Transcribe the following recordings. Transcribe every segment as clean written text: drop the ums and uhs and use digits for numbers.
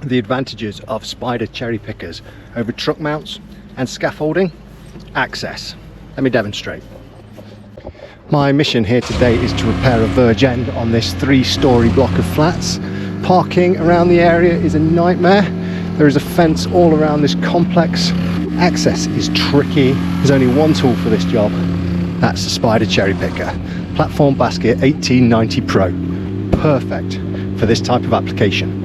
the advantages of spider cherry pickers over truck mounts and scaffolding. Access. Let me demonstrate. My mission here today is to repair a verge end on this 3-storey block of flats. Parking around the area is a nightmare. There is a fence all around this complex. Access is tricky. There's only one tool for this job. That's the spider cherry picker. Platform basket 1890 Pro. Perfect for this type of application.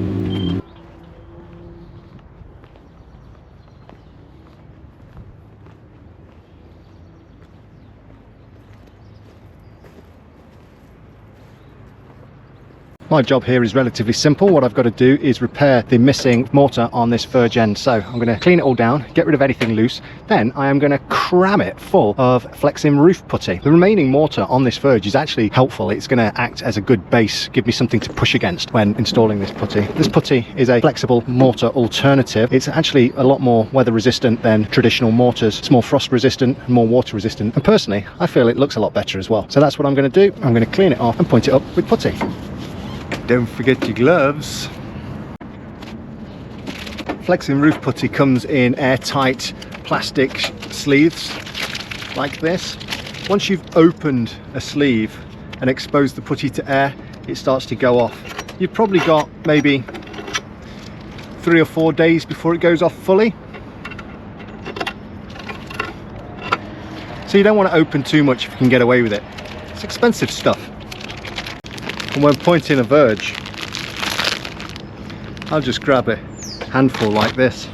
My job here is relatively simple. What I've got to do is repair the missing mortar on this verge end. So I'm going to clean it all down, get rid of anything loose. Then I am going to cram it full of Flexim roof putty. The remaining mortar on this verge is actually helpful. It's going to act as a good base, give me something to push against when installing this putty. This putty is a flexible mortar alternative. It's actually a lot more weather resistant than traditional mortars. It's more frost resistant, more water resistant. And personally, I feel it looks a lot better as well. So that's what I'm going to do. I'm going to clean it off and point it up with putty. Don't forget your gloves. Flexim roof putty comes in airtight plastic sleeves like this. Once you've opened a sleeve and exposed the putty to air, it starts to go off. You've probably got maybe 3 or 4 days before it goes off fully. So you don't want to open too much if you can get away with it. It's expensive stuff. And when pointing a verge, I'll just grab a handful like this.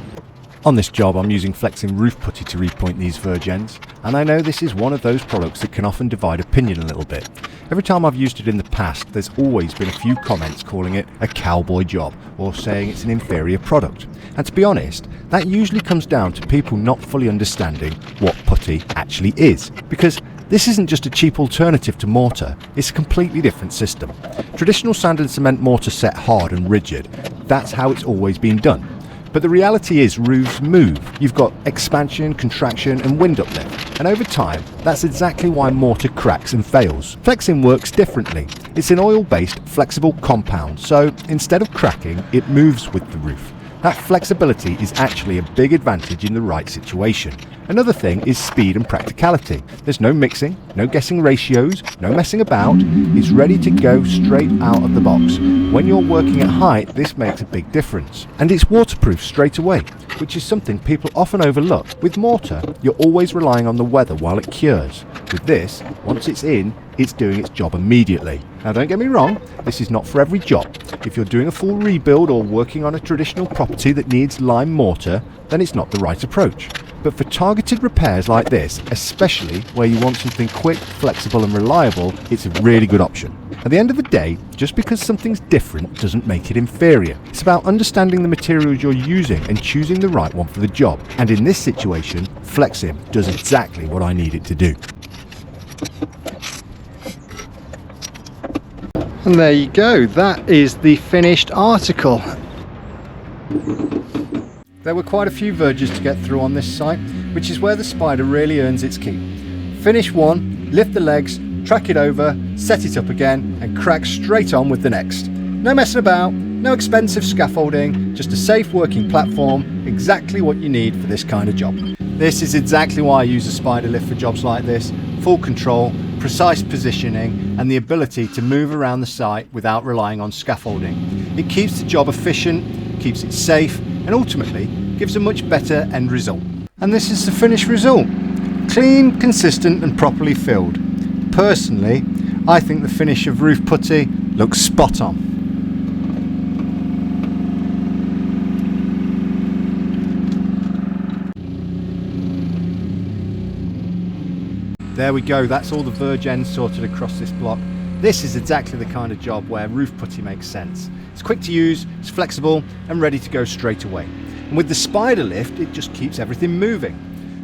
On this job I'm using Flexim roof putty to repoint these verge ends, and I know this is one of those products that can often divide opinion a little bit. Every time I've used it in the past, there's always been a few comments calling it a cowboy job or saying it's an inferior product. And to be honest, that usually comes down to people not fully understanding what putty actually is, because this isn't just a cheap alternative to mortar, it's a completely different system. Traditional sand and cement mortar set hard and rigid, that's how it's always been done. But the reality is roofs move. You've got expansion, contraction and wind uplift. And over time, that's exactly why mortar cracks and fails. Flexim works differently. It's an oil-based flexible compound, so instead of cracking, it moves with the roof. That flexibility is actually a big advantage in the right situation. Another thing is speed and practicality. There's no mixing, no guessing ratios, no messing about. It's ready to go straight out of the box. When you're working at height, this makes a big difference. And it's waterproof straight away, which is something people often overlook. With mortar, you're always relying on the weather while it cures. With this, once it's in, it's doing its job immediately. Now don't get me wrong, this is not for every job. If you're doing a full rebuild or working on a traditional property that needs lime mortar, then it's not the right approach. But for targeted repairs like this, especially where you want something quick, flexible and reliable, it's a really good option. At the end of the day, just because something's different doesn't make it inferior. It's about understanding the materials you're using and choosing the right one for the job. And in this situation, Flexim does exactly what I need it to do. And there you go, that is the finished article. There were quite a few verges to get through on this site, which is where the spider really earns its keep. Finish one, lift the legs, track it over, set it up again, and crack straight on with the next. No messing about, no expensive scaffolding, just a safe working platform, exactly what you need for this kind of job. This is exactly why I use a spider lift for jobs like this. Full control, precise positioning, and the ability to move around the site without relying on scaffolding. It keeps the job efficient, keeps it safe, and ultimately gives a much better end result. And this is the finished result. Clean, consistent and properly filled. Personally, I think the finish of roof putty looks spot on. There we go, that's all the verge ends sorted across this block. This is exactly the kind of job where roof putty makes sense. It's quick to use, it's flexible and ready to go straight away. And with the spider lift, it just keeps everything moving.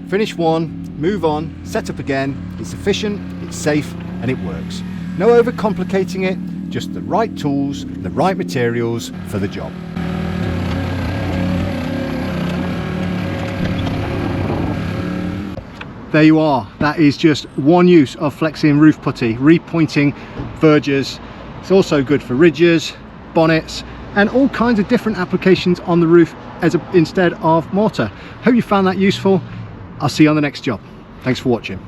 Finish one, move on, set up again. It's efficient, it's safe and it works. No overcomplicating it, just the right tools, the right materials for the job. There you are, that is just one use of Flexim roof putty, repointing verges. It's also good for ridges, bonnets, and all kinds of different applications on the roof instead of mortar. Hope you found that useful. I'll see you on the next job. Thanks for watching.